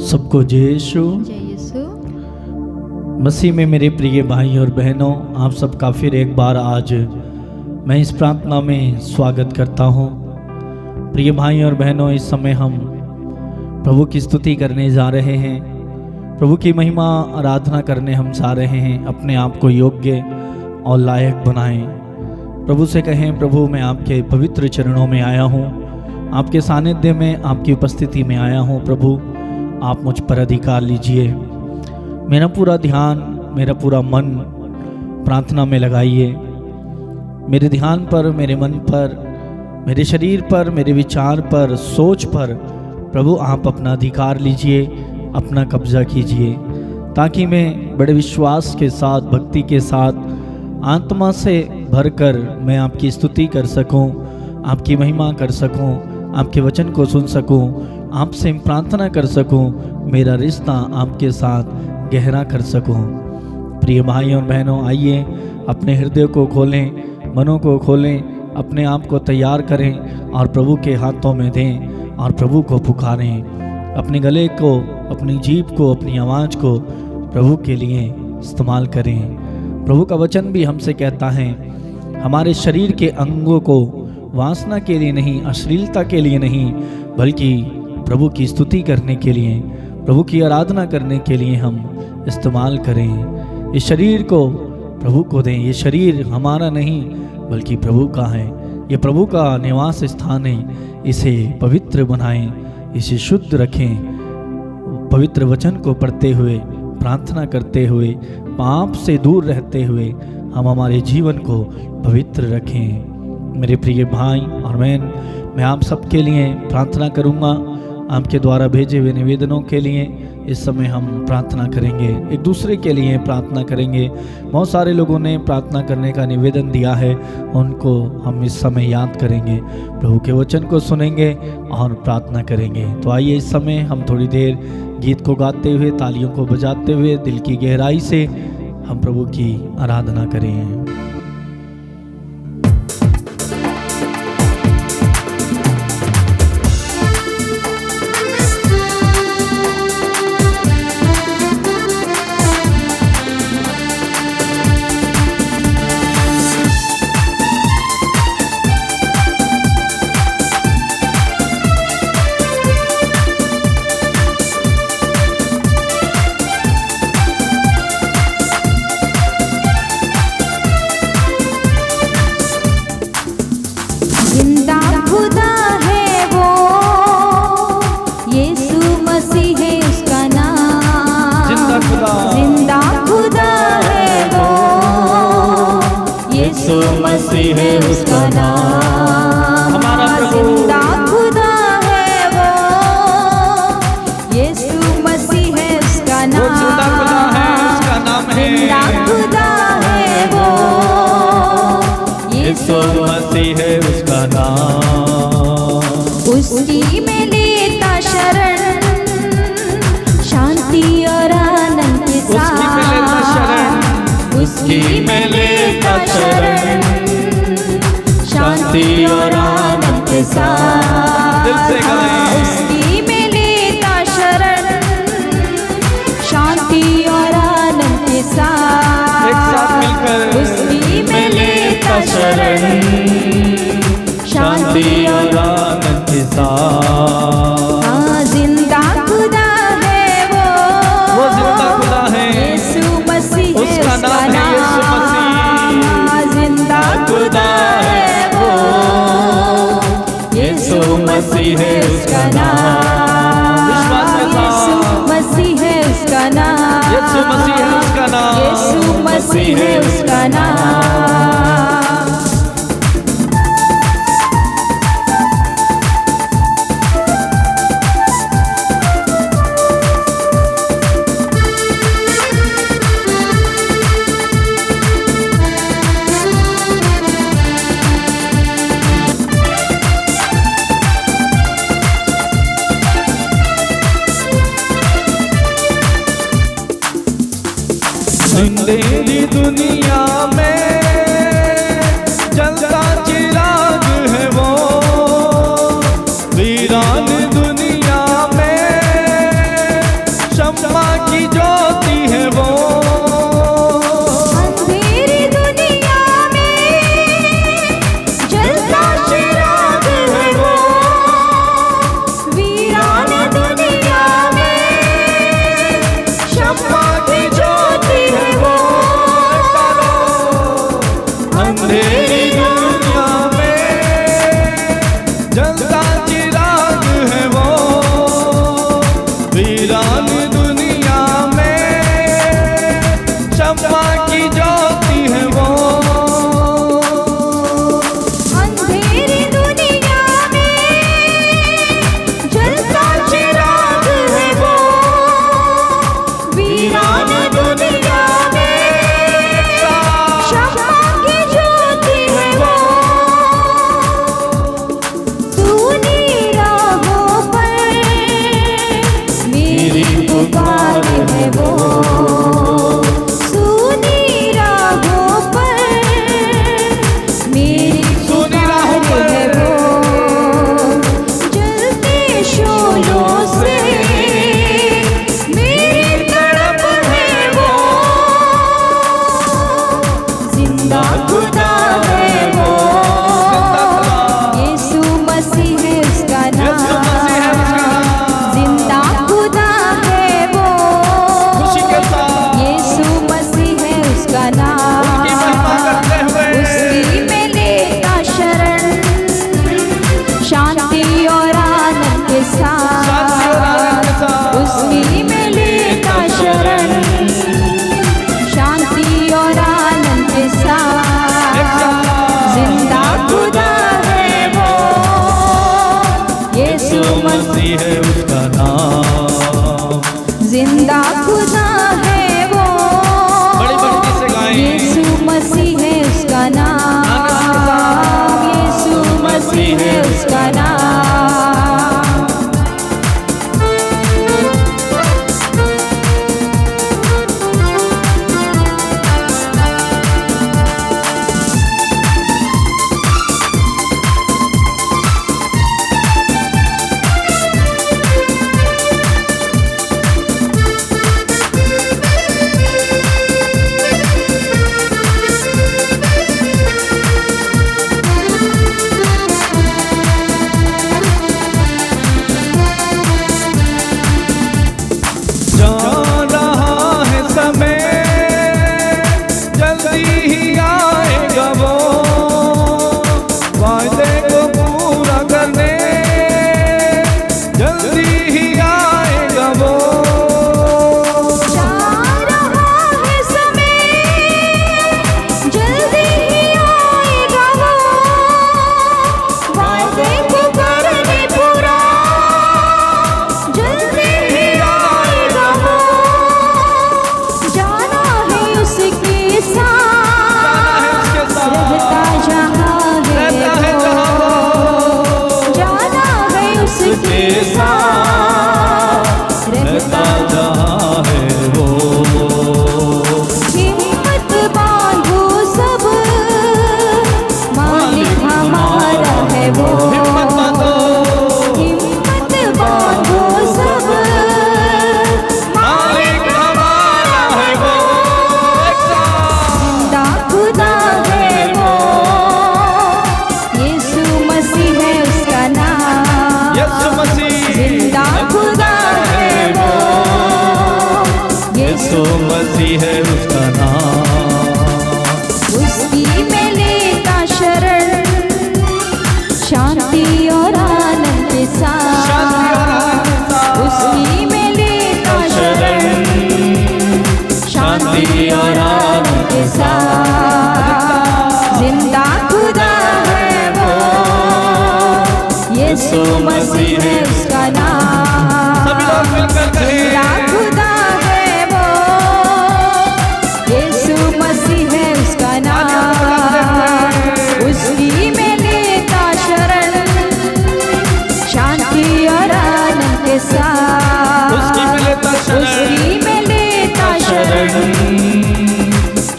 सबको जय यीशु मसीह में मेरे प्रिय भाई और बहनों, आप सबका फिर एक बार आज मैं इस प्रार्थना में स्वागत करता हूँ। प्रिय भाई और बहनों, इस समय हम प्रभु की स्तुति करने जा रहे हैं, प्रभु की महिमा आराधना करने हम जा रहे हैं। अपने आप को योग्य और लायक बनाएं। प्रभु से कहें, प्रभु मैं आपके पवित्र चरणों में आया हूँ, आपके सानिध्य में, आपकी उपस्थिति में आया हूँ। प्रभु आप मुझ पर अधिकार लीजिए। मेरा पूरा ध्यान, मेरा पूरा मन प्रार्थना में लगाइए। मेरे ध्यान पर, मेरे मन पर, मेरे शरीर पर, मेरे विचार पर, सोच पर प्रभु आप अपना अधिकार लीजिए, अपना कब्जा कीजिए, ताकि मैं बड़े विश्वास के साथ, भक्ति के साथ, आत्मा से भरकर मैं आपकी स्तुति कर सकूं, आपकी महिमा कर सकूं, आपके वचन को सुन सकूं, आपसे प्रार्थना कर सकूं, मेरा रिश्ता आपके साथ गहरा कर सकूं। प्रिय भाई और बहनों, आइए अपने हृदय को खोलें, मनों को खोलें, अपने आप को तैयार करें और प्रभु के हाथों में दें और प्रभु को पुकारें। अपने गले को, अपनी जीभ को, अपनी आवाज़ को प्रभु के लिए इस्तेमाल करें। प्रभु का वचन भी हमसे कहता है, हमारे शरीर के अंगों को वासना के लिए नहीं, अश्लीलता के लिए नहीं, बल्कि प्रभु की स्तुति करने के लिए, प्रभु की आराधना करने के लिए हम इस्तेमाल करें। इस शरीर को प्रभु को दें। ये शरीर हमारा नहीं बल्कि प्रभु का है, ये प्रभु का निवास स्थान है। इसे पवित्र बनाएं, इसे शुद्ध रखें। पवित्र वचन को पढ़ते हुए, प्रार्थना करते हुए, पाप से दूर रहते हुए हम हमारे जीवन को पवित्र रखें। मेरे प्रिय भाई और बहन, मैं आप सबके लिए प्रार्थना करूँगा। आपके द्वारा भेजे हुए निवेदनों के लिए इस समय हम प्रार्थना करेंगे, एक दूसरे के लिए प्रार्थना करेंगे। बहुत सारे लोगों ने प्रार्थना करने का निवेदन दिया है, उनको हम इस समय याद करेंगे, प्रभु के वचन को सुनेंगे और प्रार्थना करेंगे। तो आइए इस समय हम थोड़ी देर गीत को गाते हुए, तालियों को बजाते हुए, दिल की गहराई से हम प्रभु की आराधना करें। जिंदा खुदा है वो, यीशु मसीह है उसका नाम। जिंदा खुदा है वो, यीशु मसीह है उसका नाम। जिंदा खुदा है वो, यीशु मसीह है उसका नाम। जिंदा खुदा है वो, यीशु मसीह है उसका नाम। उसकी में लेता शरण, शांति और आनंद के साथ। उसकी में लेता शरण, शांति और आनंद के साथ। दिल से गाएं। उसकी में लेता शरण, शांति और आनंद के साथ। एक साथ मिलकर। उसकी में लेता शरण, शांति और आनंद के साथ। हाँ, जिंदा खुदा है वो जिंदा खुदा है, यीशु मसीह है उसका नाम है यीशु मसीह। जिंदा खुदा है वो, यीशु मसीह है उसका नाम। यीशु मसीह है उसका नाम। यीशु मसीह है उसका नाम। यीशु मसीह है उसका नाम। अंधेरी दुनिया में जलता चिराग है वो, वीरान दुनिया में जिंदा खुदा है वो, बड़ी बड़ी से गाएं। यीशु मसीह है उसका नाम, यीशु मसीह है उसका नाम। है उसका नाम, उसकी में लेता शरण, शांति और आनंद के साथ। उसकी में लेता शरण, शांति और आनंद के साथ। जिंदा खुदा है वो, यीशु मसीह है उसका नाम। जिंदा खुदा उसकी में लेता शरण, शांति और आनंद के साथ। उसकी में लेता शरण,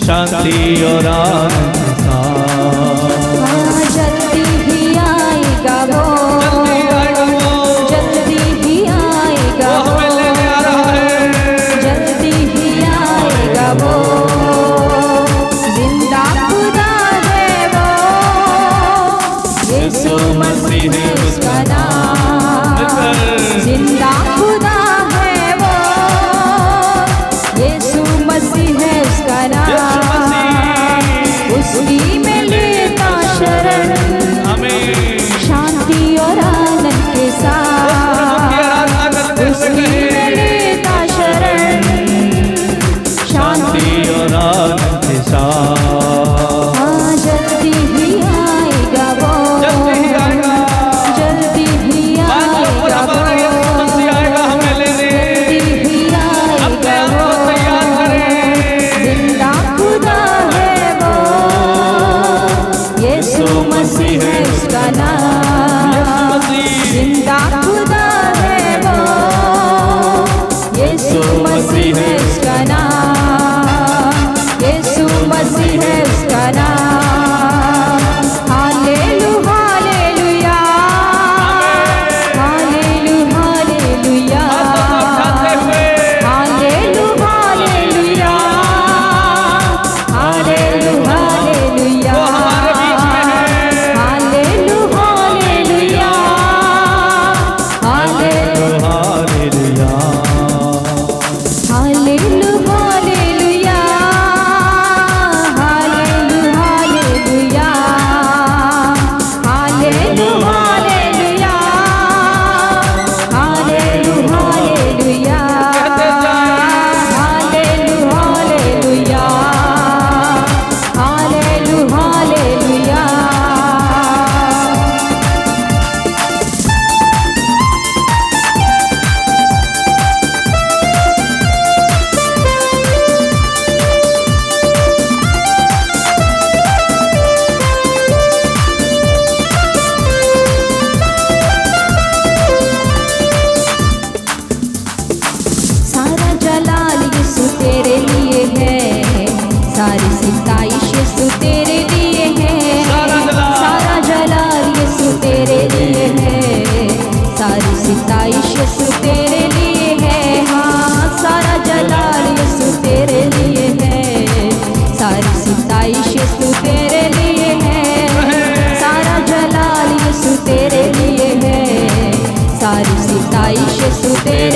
शांति और आनंद के साथ। जल्दी ही आएगा वो, जल्दी ही आएगा वो, जल्दी ही आएगा वो। जिंदा खुदा यीशु मसीह है उसका नाम। जिंदा खुदा है वो, यीशु मसीह है उसका नाम।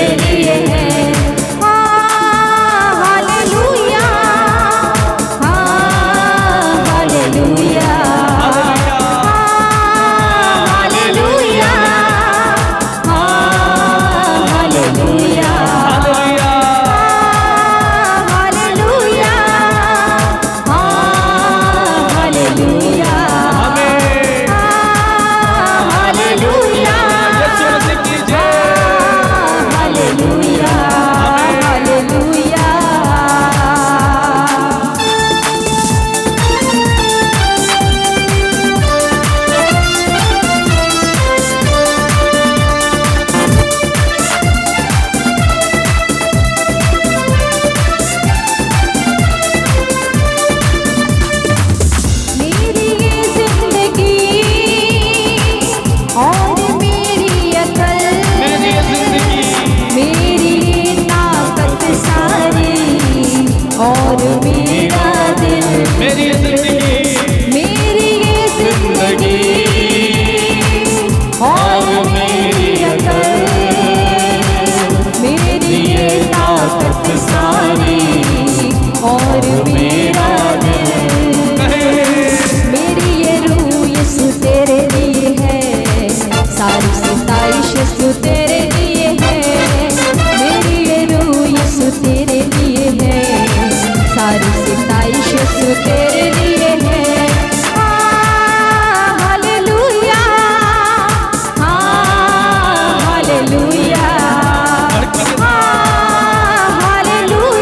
तेरे लिए है। Hallelujah, hallelujah, hallelujah, hallelujah, hallelujah, hallelujah, hallelujah, hallelujah, hallelujah. मेरी ये जिंदगी और मेरी अकल, मेरी ये ताकत सारी और मेरा दिल, मेरी ये जिंदगी और मेरी अकल, मेरी ये ताकत सारी और मेरा दिल, मेरी ये रूह यीशु तेरे लिए है, सारी सताइश यीशु तेरे लिए है, मेरी ये रूह यीशु तेरे लिए है, सारी सताइश यीशु तेरे लिए है। हालेलुया, हालेलुया, हालेलुया,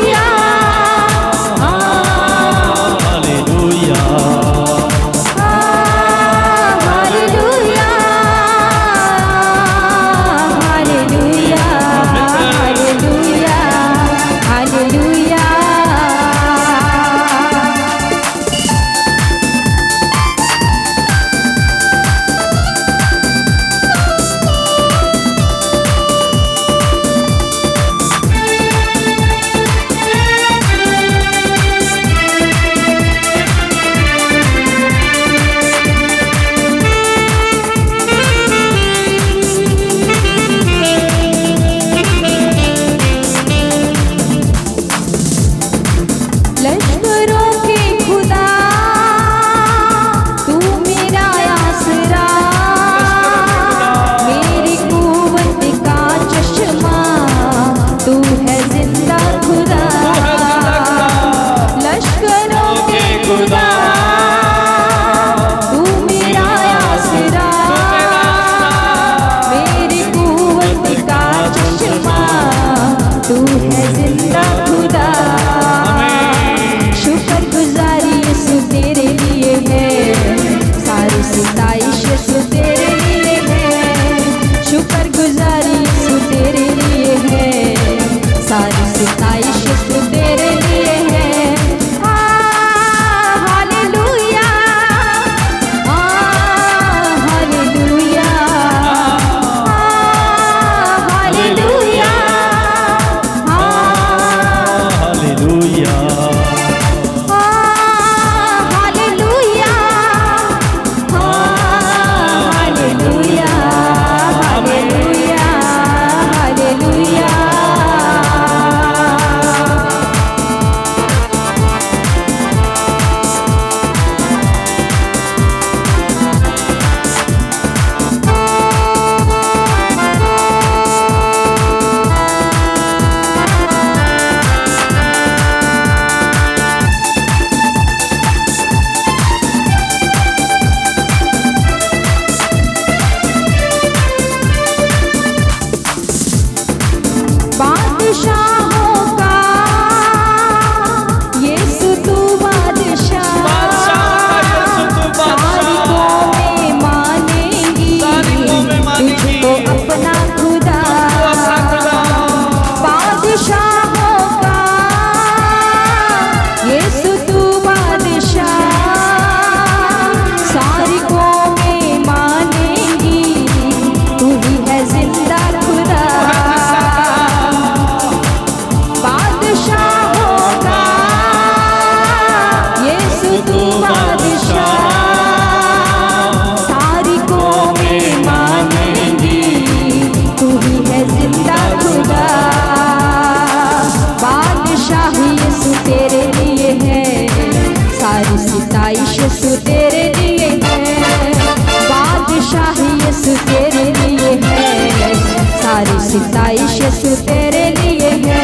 सिताइश यीशु तेरे लिए है।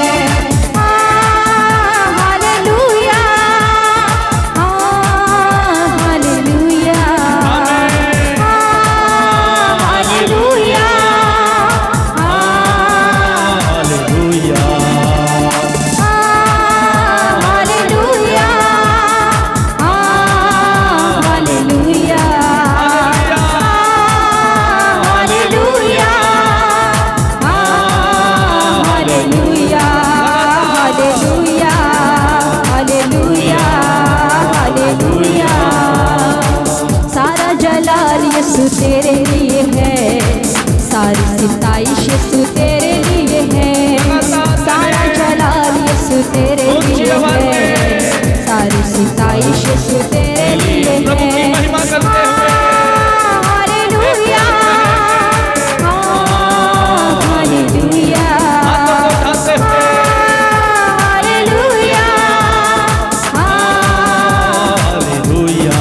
Hallelujah, hallelujah, hallelujah, hallelujah, hallelujah, hallelujah, hallelujah, hallelujah, hallelujah, hallelujah. सारा जलाल यीशु तेरे लिए है, सारी सिताइश यीशु तेरे लिए है। सारा जलाल यीशु तेरे लिए है, सारी सिताइश यीशु तेरे लिए प्रभु की है। महिमा करते हुए हालेलुया, हालेलुया, हाथों को उठाते हुए हालेलुया, हालेलुया,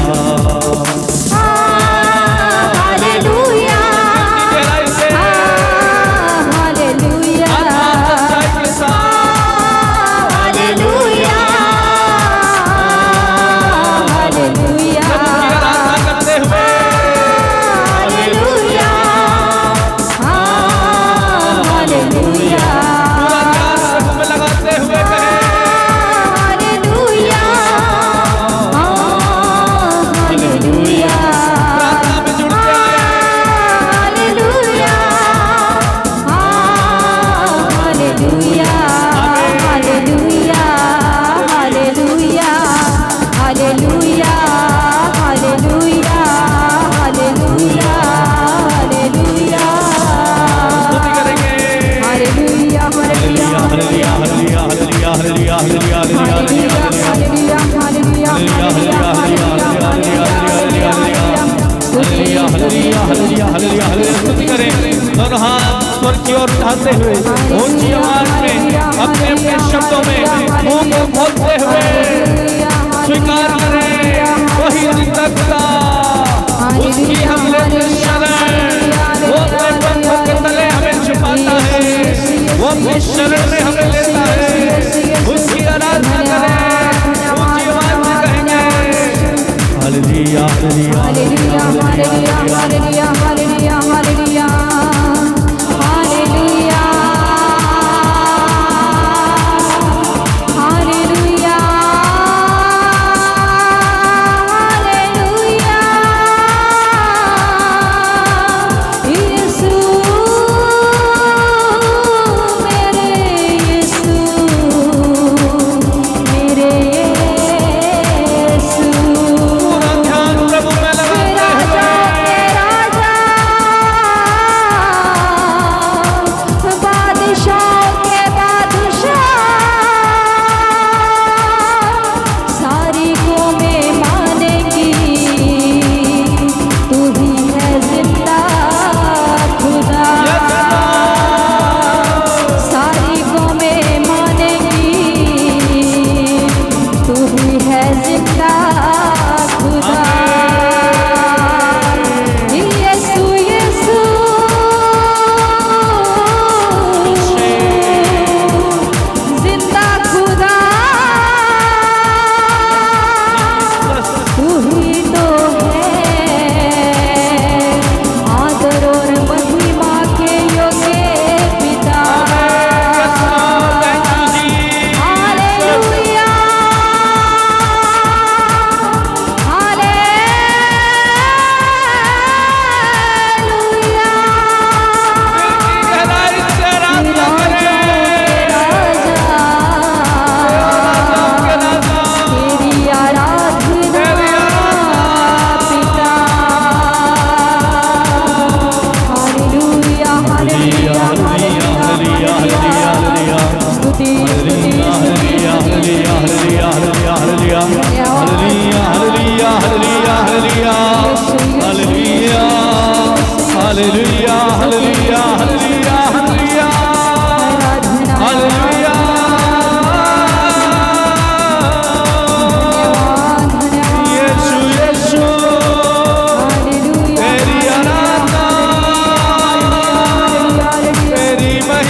हालेलुया, गहराई से हालेलुया, सच्चाई के साथ हालेलुया, हालेलुया, आराधना करते हुए हालेलुया, हालेलुया, पूरा ध्यान प्रभु में लगाते हुए कहें हालेलुया, हालेलुया, प्रार्थना में जुड़ते आए hallelujah, hallelujah, hallelujah, hallelujah, hallelujah, hallelujah, hallelujah, hallelujah, स्तुति करेंगे hallelujah, hallelujah, hallelujah, hallelujah, hallelujah, hallelujah, hallelujah, hallelujah, hallelujah, hallelujah, hallelujah, स्तुति करें। दोनों हाथ स्वर की ओर उठाते हुए ऊंची आवाज में अपने अपने शब्दों में मुंह को खोलते हुए स्वीकार करें वही जिंदा खुदा, उसकी हम लेते शरण, वो अपने पंखों के तले हमें छुपाता है, वो अपनी शरण में हमें लेता है। उसकी आराधना करें, ऊंची आवाज में कहेंगे hallelujah, hallelujah, hallelujah, hallelujah, hallelujah, hallelujah, hallelujah, hallelujah, hallelujah, hallelujah. यीशु मेरे, यीशु मेरे, यीशु पूरा ध्यान प्रभु में लगाते हुए बादशाह के बादशाह, सारी कौमें मानेगी तू ही है जिंदा खुदा। सारी कौमें मानेगी तू ही है जिंदा खुदा। यीशु, यीशु जिंदा खुदा, तू ही तो है आदर और महिमा के योग्य पिता। हालेलुया, हालेलुया, गहराई से आराधना करें तेरी आराधना पिता। हालेलुया, हालेलुया, हालेलुया, हालेलुया, स्तुति, स्तुति, hallelujah, hallelujah, hallelujah, hallelujah, hallelujah, hallelujah, hallelujah, hallelujah, hallelujah, hallelujah, hallelujah, hallelujah, hallelujah, hallelujah, आराधना, हालेलुया, यीशु, यीशु, हालेलुया, तेरी आराधना, तेरी महिमा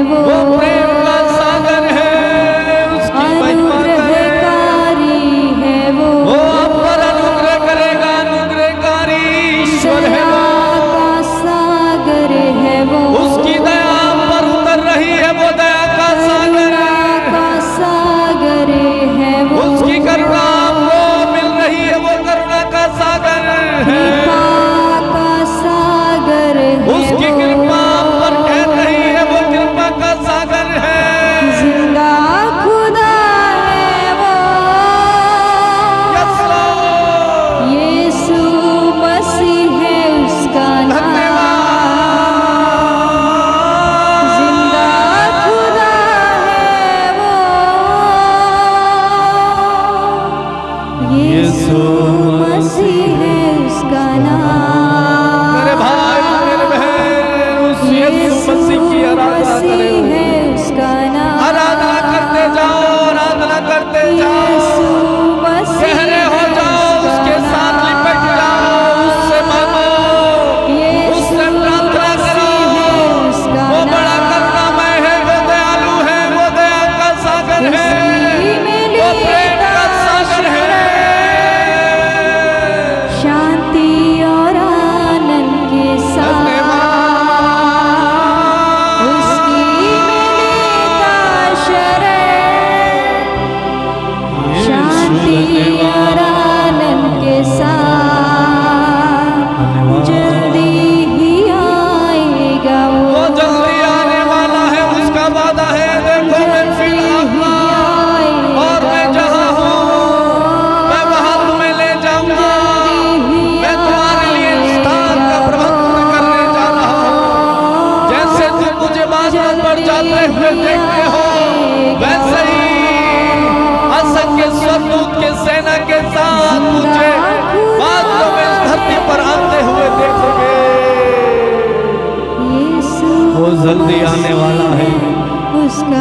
जल्दी आने वाला है।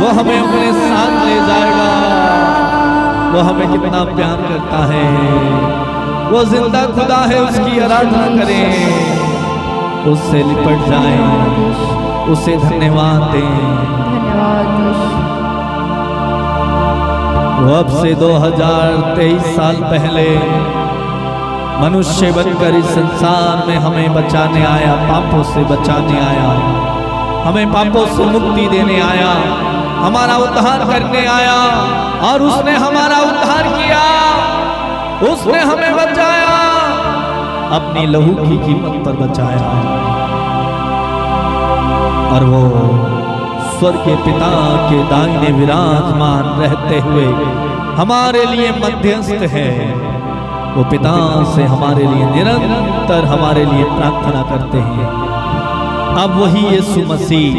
वो हमें अपने साथ ले जाएगा। वो हमें कितना प्यार करता है। वो जिंदा खुदा है, उसकी आराधना करें, उससे लिपट जाएं, उसे धन्यवाद दें। वो अब से 2023 साल पहले मनुष्य बनकर इस संसार में हमें बचाने आया, पापों से बचाने आया, हमें पापों से मुक्ति देने आया, हमारा उद्धार करने आया। और उसने हमारा उद्धार किया, उसने हमें बचाया, अपनी लहू की कीमत पर बचाया। और वो स्वर्ग के पिता के दाहिने विराजमान रहते हुए हमारे लिए मध्यस्थ है। वो पिता से हमारे लिए निरंतर हमारे लिए प्रार्थना करते हैं। अब वही यीशु मसीह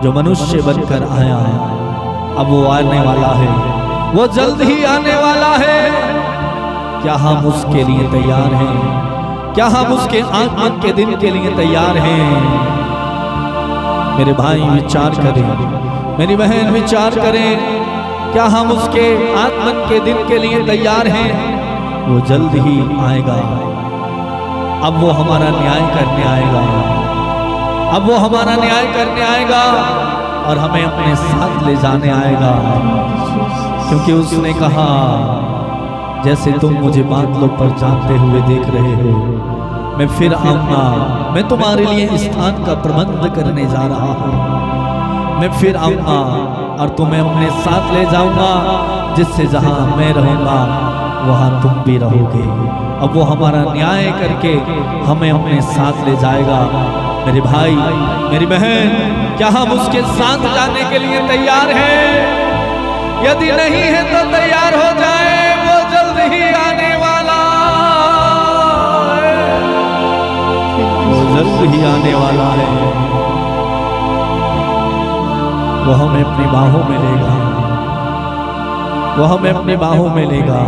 जो मनुष्य बनकर आया, अब वो आने वाला है, वो जल्द ही आने वाला है। क्या हम उसके लिए तैयार हैं? क्या हम उसके आगमन के दिन के लिए तैयार हैं? मेरे भाई विचार करें, मेरी बहन विचार करें, क्या हम उसके आगमन के दिन के लिए तैयार हैं? वो जल्द ही आएगा। अब वो हमारा न्याय करने आएगा, अब वो हमारा न्याय करने आएगा और हमें अपने साथ ले जाने आएगा। क्योंकि उसने कहा, जैसे तुम मुझे बादलों पर जाते हुए देख रहे हो, मैं फिर आऊंगा, मैं तुम्हारे लिए स्थान का प्रबंध करने जा रहा हूँ। मैं फिर आऊंगा और तुम्हें अपने साथ ले जाऊंगा, जिससे जहां मैं रहूंगा वहां तुम भी रहोगे। अब वो हमारा न्याय करके हमें अपने साथ ले जाएगा। मेरे भाई, मेरी बहन, क्या हम उसके साथ जाने के लिए तैयार हैं? यदि नहीं है तो तैयार हो जाए, वो जल्द ही आने वाला है, वो जल्द ही आने वाला है। वो हमें अपनी बाहों में लेगा, वो हमें अपनी बाहों में लेगा।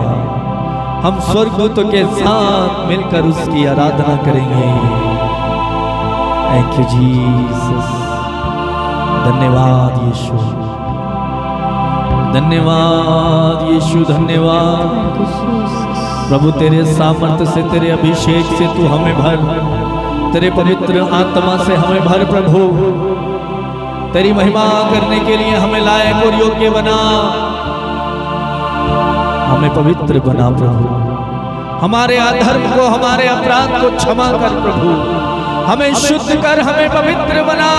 हम स्वर्गदूतों के साथ मिलकर उसकी आराधना करेंगे। Thank you Jesus. धन्यवाद यीशु, धन्यवाद यीशु, धन्यवाद प्रभु। तेरे सामर्थ्य से, तेरे अभिषेक से तू हमें भर, तेरे पवित्र आत्मा से हमें भर प्रभु। तेरी महिमा करने के लिए हमें लायक और योग्य बना, हमें पवित्र बना प्रभु। हमारे अधर्म को, हमारे अपराध को क्षमा कर प्रभु। हमें शुद्ध कर, हमें पवित्र बना,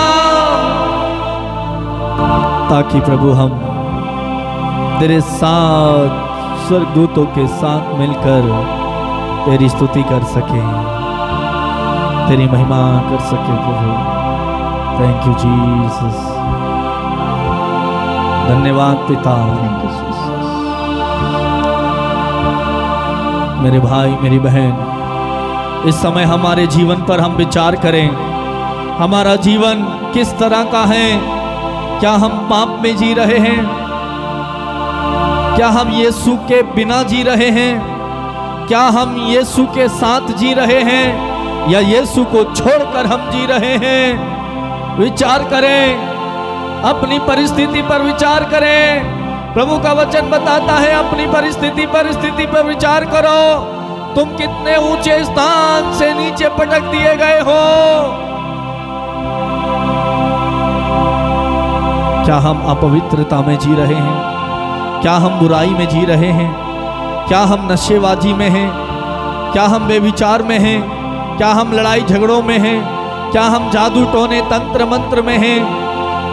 ताकि प्रभु हम तेरे साथ, स्वर्गदूतों के साथ मिलकर तेरी स्तुति कर सके, तेरी महिमा कर सके प्रभु। Thank you Jesus. धन्यवाद पिता। मेरे भाई, मेरी बहन, इस समय हमारे जीवन पर हम विचार करें। हमारा जीवन किस तरह का है? क्या हम पाप में जी रहे हैं? क्या हम यीशु के बिना जी रहे हैं? क्या हम यीशु के साथ जी रहे हैं, या यीशु को छोड़कर हम जी रहे हैं? विचार करें, अपनी परिस्थिति पर विचार करें। प्रभु का वचन बताता है, अपनी परिस्थिति पर विचार करो। तुम कितने ऊंचे स्थान से नीचे पटक दिए गए हो। क्या हम अपवित्रता में जी रहे हैं? क्या हम बुराई में जी रहे हैं? क्या हम नशेबाजी में हैं? क्या हम बेविचार में हैं? क्या हम लड़ाई झगड़ों में हैं? क्या हम जादू टोने तंत्र मंत्र में हैं?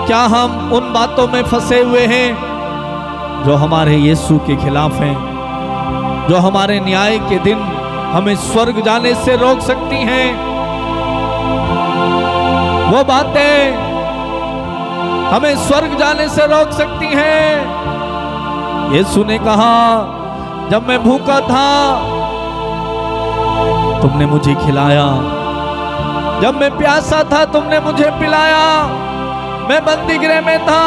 क्या हम उन बातों में फंसे हुए हैं जो हमारे यीशु के खिलाफ हैं, जो हमारे न्याय के दिन हमें स्वर्ग जाने से रोक सकती हैं? वो बातें हमें स्वर्ग जाने से रोक सकती हैं। यीशु ने कहा, जब मैं भूखा था तुमने मुझे खिलाया, जब मैं प्यासा था तुमने मुझे पिलाया, मैं बंदीगृह में था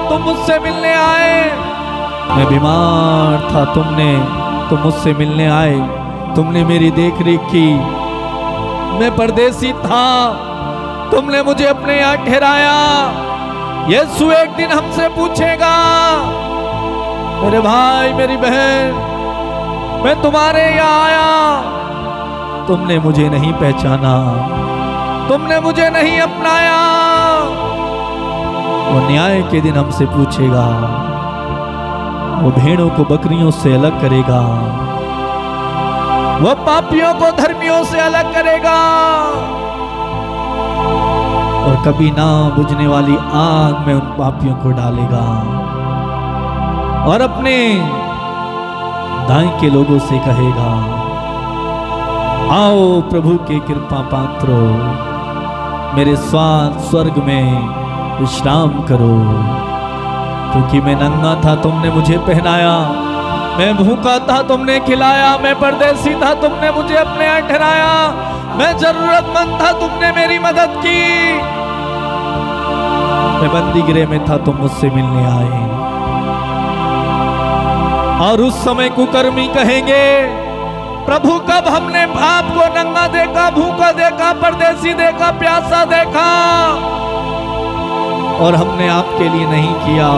तुम मुझसे मिलने आए, मैं बीमार था तुम मुझसे मिलने आए, तुमने मेरी देख रेख की, मैं परदेसी था तुमने मुझे अपने यहाँ ठहराया। यीशु एक दिन हमसे पूछेगा, मेरे भाई मेरी बहन, मैं तुम्हारे यहाँ आया, तुमने मुझे नहीं पहचाना, तुमने मुझे नहीं अपनाया। वो न्याय के दिन हमसे पूछेगा, वो भेड़ों को बकरियों से अलग करेगा, वो पापियों को धर्मियों से अलग करेगा, और कभी ना बुझने वाली आग में उन पापियों को डालेगा, और अपने दाएं के लोगों से कहेगा, आओ प्रभु के कृपा पात्रों, मेरे स्वाद स्वर्ग में विश्राम करो। क्योंकि मैं नंगा था, तुमने मुझे पहनाया, मैं भूखा था, तुमने खिलाया, मैं परदेसी था, तुमने मुझे अपने यहाँ ठहराया, मैं जरूरतमंद था, तुमने मेरी मदद की, मैं बंदी गृह में था, तुम मुझसे मिलने आए। और उस समय कुकर्मी कहेंगे, प्रभु कब हमने आपको नंगा देखा, भूखा देखा, परदेसी देखा, प्यासा देखा, और हमने आपके लिए नहीं किया।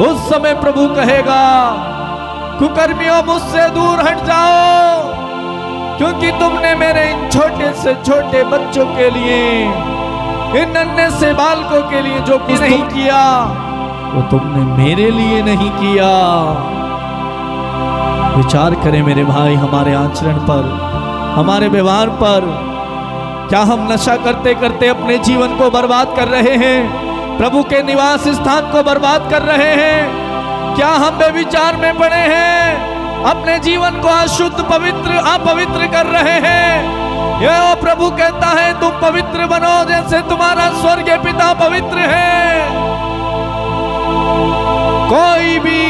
उस समय प्रभु कहेगा, कुकर्मियों मुझसे दूर हट जाओ, क्योंकि तुमने मेरे इन छोटे से छोटे बच्चों के लिए, इन नन्हे से बालकों के लिए जो कुछ नहीं किया, वो तुमने मेरे लिए नहीं किया। विचार करें मेरे भाई, हमारे आचरण पर, हमारे व्यवहार पर, क्या हम नशा करते करते अपने जीवन को बर्बाद कर रहे हैं? प्रभु के निवास स्थान को बर्बाद कर रहे हैं? क्या हम बेविचार में पड़े हैं? अपने जीवन को अशुद्ध पवित्र अपवित्र कर रहे हैं? ये प्रभु कहता है, तुम पवित्र बनो जैसे तुम्हारा स्वर्गीय पिता पवित्र है। कोई भी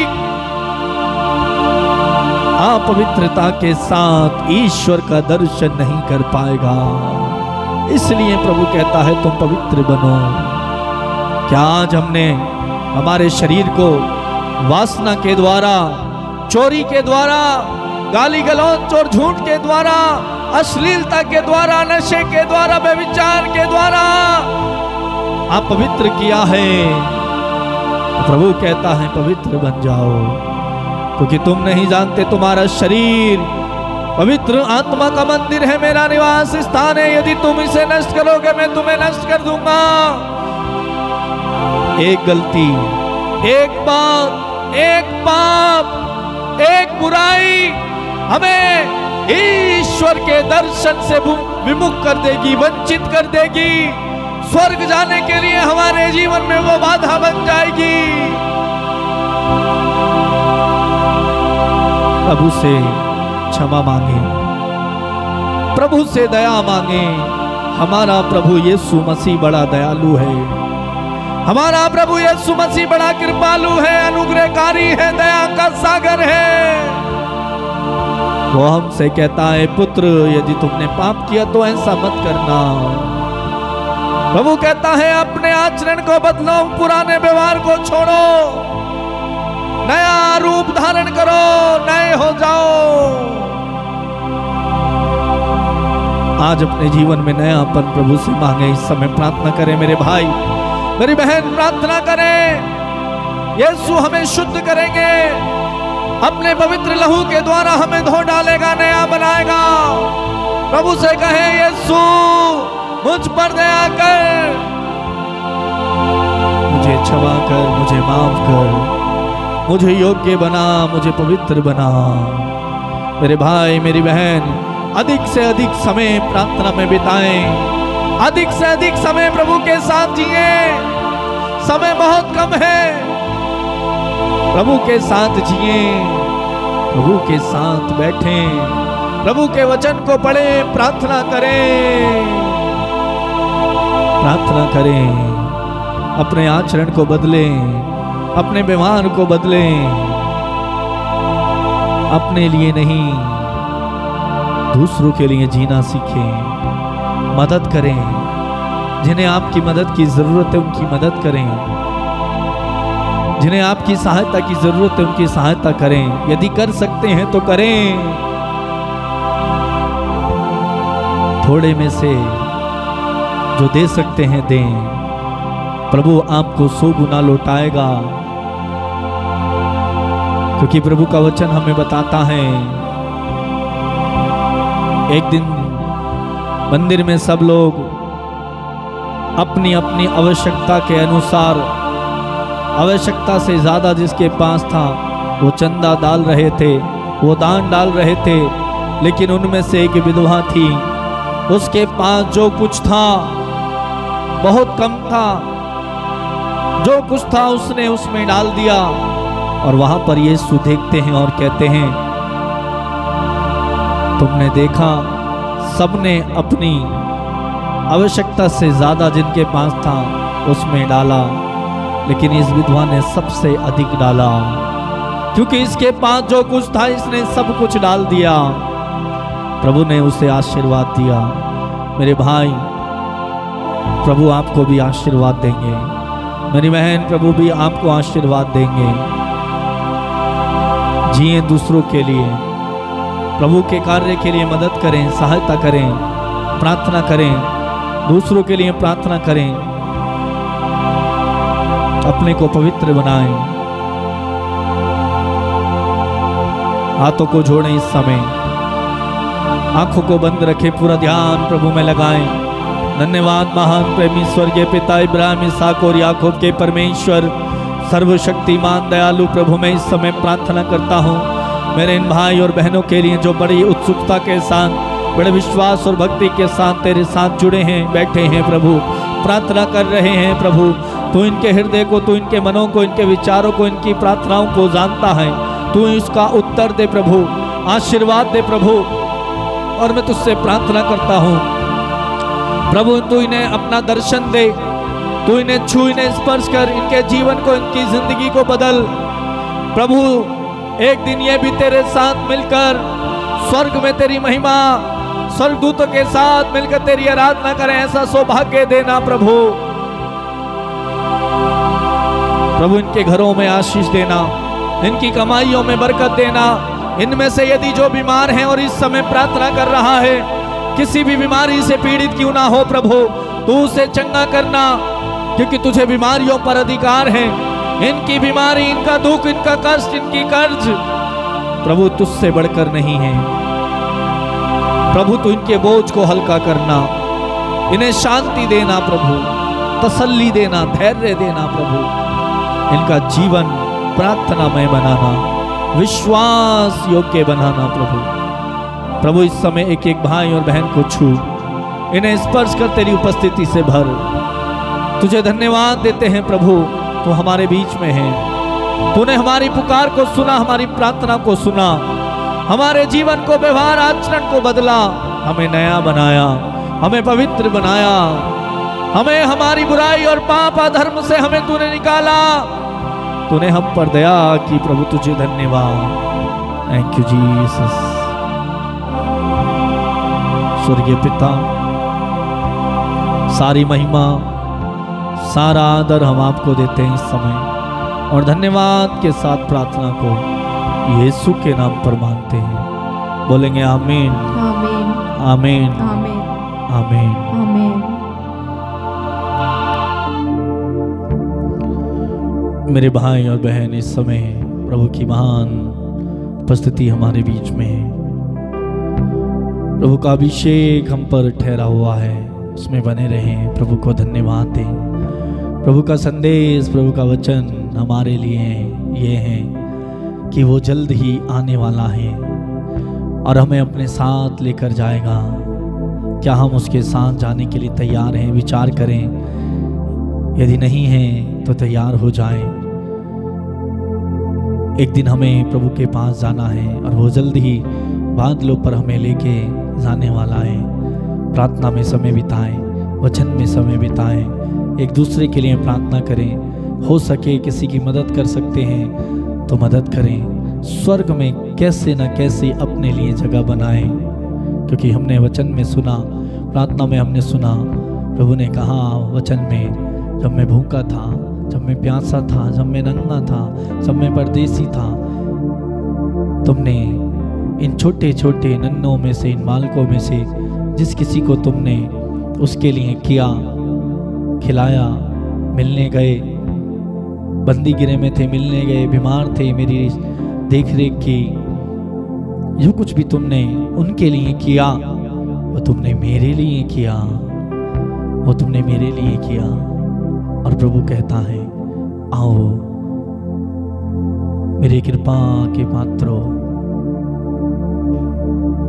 अपवित्रता के साथ ईश्वर का दर्शन नहीं कर पाएगा। इसलिए प्रभु कहता है, तुम पवित्र बनो। क्या आज हमने हमारे शरीर को वासना के द्वारा, चोरी के द्वारा, गाली गलौज और झूठ के द्वारा, अश्लीलता के द्वारा, नशे के द्वारा, व्यभिचार के द्वारा अपवित्र किया है? तो प्रभु कहता है, पवित्र बन जाओ, क्योंकि तुम नहीं जानते तुम्हारा शरीर पवित्र आत्मा का मंदिर है, मेरा निवास स्थान है। यदि तुम इसे नष्ट करोगे, मैं तुम्हें नष्ट कर दूंगा। एक गलती, एक बात, एक पाप, एक बुराई हमें ईश्वर के दर्शन से विमुख कर देगी, वंचित कर देगी। स्वर्ग जाने के लिए हमारे जीवन में वो बाधा बन जाएगी। प्रभु से क्षमा मांगे, प्रभु से दया मांगे। हमारा प्रभु यीशु मसीह बड़ा दयालु है, हमारा प्रभु यीशु मसीह बड़ा कृपालु है, अनुग्रहकारी है, दया का सागर है। वो हमसे कहता है, पुत्र यदि तुमने पाप किया तो ऐसा मत करना। प्रभु कहता है, अपने आचरण को बदलो, पुराने व्यवहार को छोड़ो, नया रूप धारण करो, नए हो जाओ। आज अपने जीवन में नयापन प्रभु से मांगे। इस समय प्रार्थना करें मेरे भाई मेरी बहन, प्रार्थना करें। यीशु हमें शुद्ध करेंगे, अपने पवित्र लहू के द्वारा हमें धो डालेगा, नया बनाएगा। प्रभु से कहे, यीशु मुझ पर दया कर, मुझे क्षमा कर, मुझे माफ कर, मुझे योग्य बना, मुझे पवित्र बना। मेरे भाई मेरी बहन, अधिक से अधिक समय प्रार्थना में बिताएं, अधिक से अधिक समय प्रभु के साथ जिए। समय बहुत कम है, प्रभु के साथ जिए, प्रभु के साथ बैठें, प्रभु के वचन को पढ़ें, प्रार्थना करें, प्रार्थना करें। अपने आचरण को बदलें, अपने व्यवहार को बदलें, अपने लिए नहीं दूसरों के लिए जीना सीखें। मदद करें, जिन्हें आपकी मदद की जरूरत है उनकी मदद करें, जिन्हें आपकी सहायता की जरूरत है उनकी सहायता करें। यदि कर सकते हैं तो करें। थोड़े में से जो दे सकते हैं दें। प्रभु आपको 100 गुना लौटाएगा, क्योंकि प्रभु का वचन हमें बताता है एक दिन मंदिर में सब लोग अपनी अपनी आवश्यकता के अनुसार, आवश्यकता से ज्यादा जिसके पास था वो चंदा डाल रहे थे, वो दान डाल रहे थे। लेकिन उनमें से एक विधवा थी, उसके पास जो कुछ था बहुत कम था, जो कुछ था उसने उसमें डाल दिया। और वहां पर यीशु देखते हैं और कहते हैं, तुमने देखा सबने अपनी आवश्यकता से ज्यादा जिनके पास था उसमें डाला, लेकिन इस विधवा ने सबसे अधिक डाला, क्योंकि इसके पास जो कुछ था इसने सब कुछ डाल दिया। प्रभु ने उसे आशीर्वाद दिया। मेरे भाई, प्रभु आपको भी आशीर्वाद देंगे। मेरी बहन, प्रभु भी आपको आशीर्वाद देंगे। जिए दूसरों के लिए, प्रभु के कार्य के लिए मदद करें, सहायता करें, प्रार्थना करें, दूसरों के लिए प्रार्थना करें, अपने को पवित्र बनाएं। हाथों को जोड़ें इस समय, आंखों को बंद रखें, पूरा ध्यान प्रभु में लगाएं। धन्यवाद महान प्रेमी स्वर्गीय पिता इब्राहिम, इसहाक और याकूब के परमेश्वर, सर्वशक्तिमान दयालु प्रभु, मैं इस समय प्रार्थना करता हूँ मेरे इन भाई और बहनों के लिए जो बड़ी उत्सुकता के साथ, बड़े विश्वास और भक्ति के साथ तेरे साथ जुड़े हैं, बैठे हैं प्रभु, प्रार्थना कर रहे हैं प्रभु। तू इनके हृदय को, तू इनके मनों को, इनके विचारों को, इनकी प्रार्थनाओं को जानता है। तू इसका उत्तर दे प्रभु, आशीर्वाद दे प्रभु। और मैं तुझसे प्रार्थना करता हूँ प्रभु, तू इन्हें अपना दर्शन दे, तू इन्हें छू, इन्हें स्पर्श कर, इनके जीवन को, इनकी जिंदगी को बदल प्रभु। एक दिन ये भी तेरे साथ मिलकर स्वर्ग में तेरी महिमा, स्वर्गदूतों के साथ मिलकर तेरी आराधना करें, ऐसा सौभाग्य देना प्रभु। प्रभु इनके घरों में आशीष देना, इनकी कमाइयों में बरकत देना। इनमें से यदि जो बीमार हैं और इस समय प्रार्थना कर रहा है, किसी भी बीमारी से पीड़ित क्यों ना हो प्रभु, तू उसे चंगा करना, क्योंकि तुझे बीमारियों पर अधिकार है। इनकी बीमारी, इनका दुख, इनका कष्ट, इनकी कर्ज प्रभु तुझसे बढ़कर नहीं है। प्रभु तू इनके बोझ को हल्का करना, इन्हें शांति देना प्रभु, तसल्ली देना, धैर्य देना प्रभु। इनका जीवन प्रार्थनामय बनाना, विश्वास योग्य बनाना प्रभु। प्रभु इस समय एक एक भाई और बहन को छू, इन्हें स्पर्श कर तेरी उपस्थिति से भर। तुझे धन्यवाद देते हैं प्रभु, तू हमारे बीच में है। तूने हमारी पुकार को सुना, हमारी प्रार्थना को सुना, हमारे जीवन को, व्यवहार आचरण को बदला, हमें नया बनाया, हमें पवित्र बनाया, हमें हमारी बुराई और पाप अधर्म से हमें तूने निकाला। तूने हम पर दया की प्रभु, तुझे धन्यवाद। Thank you Jesus. स्वर्गीय पिता, सारी महिमा, सारा आदर हम आपको देते हैं इस समय, और धन्यवाद के साथ प्रार्थना को यीशु के नाम पर मांगते हैं। बोलेंगे आमीन, आमीन, आमीन, आमीन, आमीन। आमीन। मेरे भाई और बहन, इस समय प्रभु की महान उपस्थिति हमारे बीच में है। प्रभु का अभिषेक हम पर ठहरा हुआ है, उसमें बने रहें, प्रभु को धन्यवाद दें। प्रभु का संदेश, प्रभु का वचन हमारे लिए ये है कि वो जल्द ही आने वाला है और हमें अपने साथ लेकर जाएगा। क्या हम उसके साथ जाने के लिए तैयार हैं? विचार करें, यदि नहीं हैं तो तैयार हो जाएं। एक दिन हमें प्रभु के पास जाना है और वो जल्द ही बादलों पर हमें लेके जाने वाला है। प्रार्थना में समय बिताएं, वचन में समय बिताएं, एक दूसरे के लिए प्रार्थना करें। हो सके किसी की मदद कर सकते हैं तो मदद करें। स्वर्ग में कैसे न कैसे अपने लिए जगह बनाएं, क्योंकि हमने वचन में सुना, प्रार्थना में हमने सुना, प्रभु ने कहा वचन में, जब मैं भूखा था, जब मैं प्यासा था, जब मैं नंगा था, जब मैं परदेसी था, तुमने इन छोटे छोटे नन्हों में से, इन बालकों में से जिस किसी को तुमने उसके लिए किया, खिलाया, मिलने गए, बंदी गिरे में थे मिलने गए, बीमार थे मेरी देख रेख की। जो कुछ भी तुमने उनके लिए किया वो तुमने मेरे लिए किया, वो तुमने मेरे लिए किया। और प्रभु कहता है आओ मेरी कृपा के पात्रों,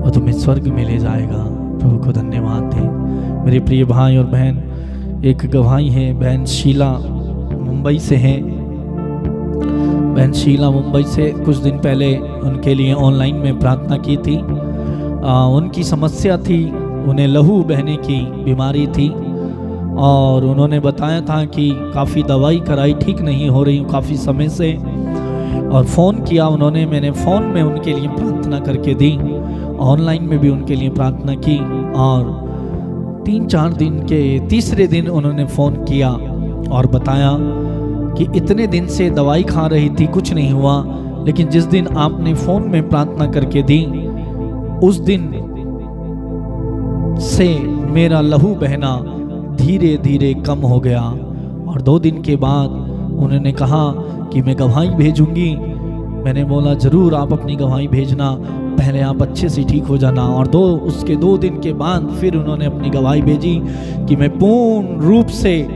वो तुम्हें स्वर्ग में ले जाएगा। प्रभु को धन्यवाद दें। मेरे प्रिय भाई और बहन, एक गवाही है, बहन शीला मुंबई से है। बहन शीला मुंबई से कुछ दिन पहले उनके लिए ऑनलाइन में प्रार्थना की थी। उनकी समस्या थी, उन्हें लहू बहने की बीमारी थी और उन्होंने बताया था कि काफ़ी दवाई कराई, ठीक नहीं हो रही काफ़ी समय से। और फ़ोन किया उन्होंने, मैंने फ़ोन में उनके लिए प्रार्थना करके दी, ऑनलाइन में भी उनके लिए प्रार्थना की। और 3-4 दिन के तीसरे दिन उन्होंने फ़ोन किया और बताया कि इतने दिन से दवाई खा रही थी, कुछ नहीं हुआ, लेकिन जिस दिन आपने फ़ोन में प्रार्थना करके दी उस दिन से मेरा लहू बहना धीरे धीरे कम हो गया। और 2 दिन के बाद उन्होंने कहा कि मैं गवाही भेजूंगी। मैंने बोला ज़रूर आप अपनी गवाही भेजना, पहले आप अच्छे से ठीक हो जाना। और उसके 2 दिन के बाद फिर उन्होंने अपनी गवाही भेजी कि मैं पूर्ण रूप से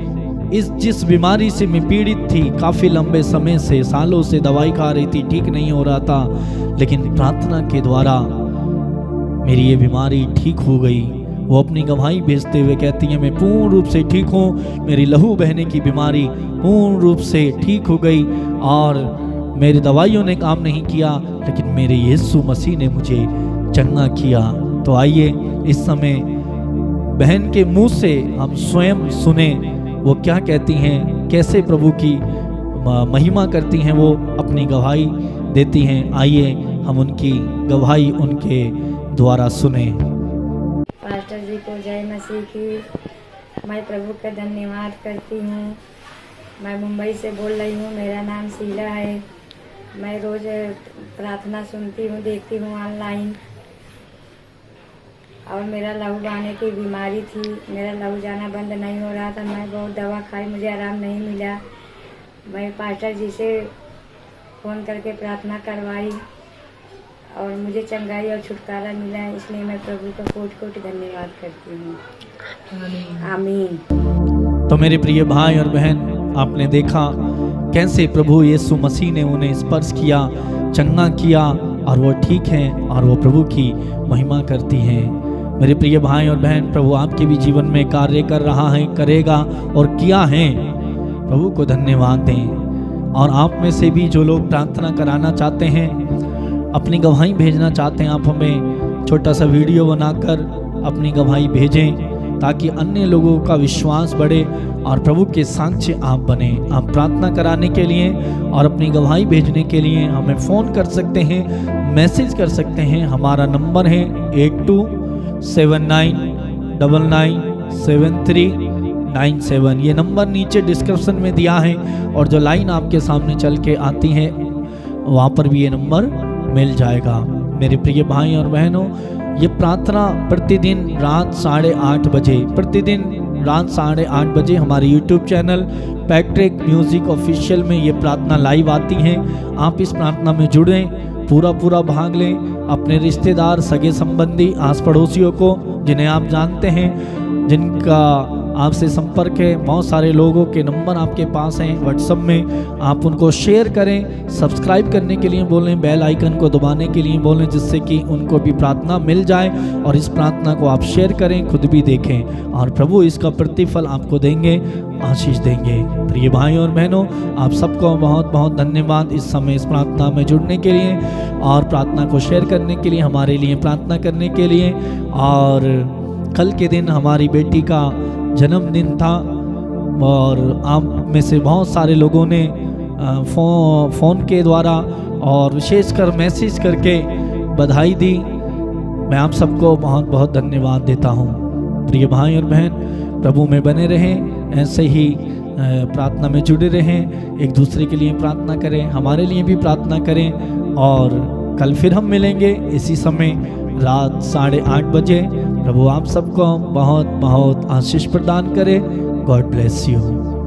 जिस बीमारी से मैं पीड़ित थी, काफ़ी लंबे समय से, सालों से दवाई खा रही थी, ठीक नहीं हो रहा था, लेकिन प्रार्थना के द्वारा मेरी ये बीमारी ठीक हो गई। वो अपनी गवाही भेजते हुए कहती हैं मैं पूर्ण रूप से ठीक हूँ, मेरी लहू बहने की बीमारी पूर्ण रूप से ठीक हो गई और मेरी दवाइयों ने काम नहीं किया, लेकिन मेरे यीशु मसीह ने मुझे चंगा किया। तो आइए इस समय बहन के मुंह से हम स्वयं सुने वो क्या कहती हैं, कैसे प्रभु की महिमा करती हैं, वो अपनी गवाही देती हैं। आइए हम उनकी गवाही उनके द्वारा सुने। पास्टर जी को जय मसीह की। मैं प्रभु का धन्यवाद करती हूँ। मैं मुंबई से बोल रही हूँ, मेरा नाम शीला है। मैं रोज़ प्रार्थना सुनती हूँ, देखती हूँ ऑनलाइन। और मेरा लहू बहने की बीमारी थी, मेरा लहू जाना बंद नहीं हो रहा था, मैं बहुत दवा खाई, मुझे आराम नहीं मिला। मैं पास्टर जी से फ़ोन करके प्रार्थना करवाई और मुझे चंगाई और छुटकारा मिला, इसलिए मैं प्रभु का कोटि-कोटि धन्यवाद करती हूँ। आमीन। तो मेरे प्रिय भाई और बहन, आपने देखा कैसे प्रभु यीशु मसीह ने उन्हें स्पर्श किया, चंगा किया और वो ठीक हैं और वो प्रभु की महिमा करती हैं। मेरे प्रिय भाई और बहन, प्रभु आपके भी जीवन में कार्य कर रहा है, करेगा और किया है। प्रभु को धन्यवाद दें। और आप में से भी जो लोग प्रार्थना कराना चाहते हैं, अपनी गवाही भेजना चाहते हैं, आप हमें छोटा सा वीडियो बनाकर अपनी गवाही भेजें ताकि अन्य लोगों का विश्वास बढ़े और प्रभु के साक्षी आप बने। आप प्रार्थना कराने के लिए और अपनी गवाही भेजने के लिए हमें फ़ोन कर सकते हैं, मैसेज कर सकते हैं। हमारा नंबर है 8279997397। ये नंबर नीचे डिस्क्रिप्शन में दिया है और जो लाइन आपके सामने चल के आती है वहाँ पर भी ये नंबर मिल जाएगा। मेरे प्रिय भाई और बहनों, ये प्रार्थना प्रतिदिन रात 8:30 बजे, प्रतिदिन रात 8:30 बजे हमारे YouTube channel Patrick music official में ये प्रार्थना लाइव आती है। आप इस प्रार्थना में जुड़ें, पूरा भाग लें। अपने रिश्तेदार, सगे संबंधी, आस पड़ोसियों को जिन्हें आप जानते हैं, जिनका आपसे संपर्क है, बहुत सारे लोगों के नंबर आपके पास हैं व्हाट्सएप में, आप उनको शेयर करें। सब्सक्राइब करने के लिए बोलें, बेल आइकन को दबाने के लिए बोलें, जिससे कि उनको भी प्रार्थना मिल जाए। और इस प्रार्थना को आप शेयर करें, खुद भी देखें और प्रभु इसका प्रतिफल आपको देंगे, आशीष देंगे। प्रिय भाई और बहनों, आप सबको बहुत बहुत धन्यवाद इस समय इस प्रार्थना में जुड़ने के लिए और प्रार्थना को शेयर करने के लिए, हमारे लिए प्रार्थना करने के लिए। और कल के दिन हमारी बेटी का जन्मदिन था और आप में से बहुत सारे लोगों ने फ़ोन के द्वारा और विशेषकर मैसेज करके बधाई दी। मैं आप सबको बहुत बहुत धन्यवाद देता हूँ। प्रिय भाई और बहन, प्रभु में बने रहें, ऐसे ही प्रार्थना में जुड़े रहें, एक दूसरे के लिए प्रार्थना करें, हमारे लिए भी प्रार्थना करें। और कल फिर हम मिलेंगे इसी समय रात 8:30 बजे। प्रभु आप सबको बहुत बहुत आशीष प्रदान करे। God bless you.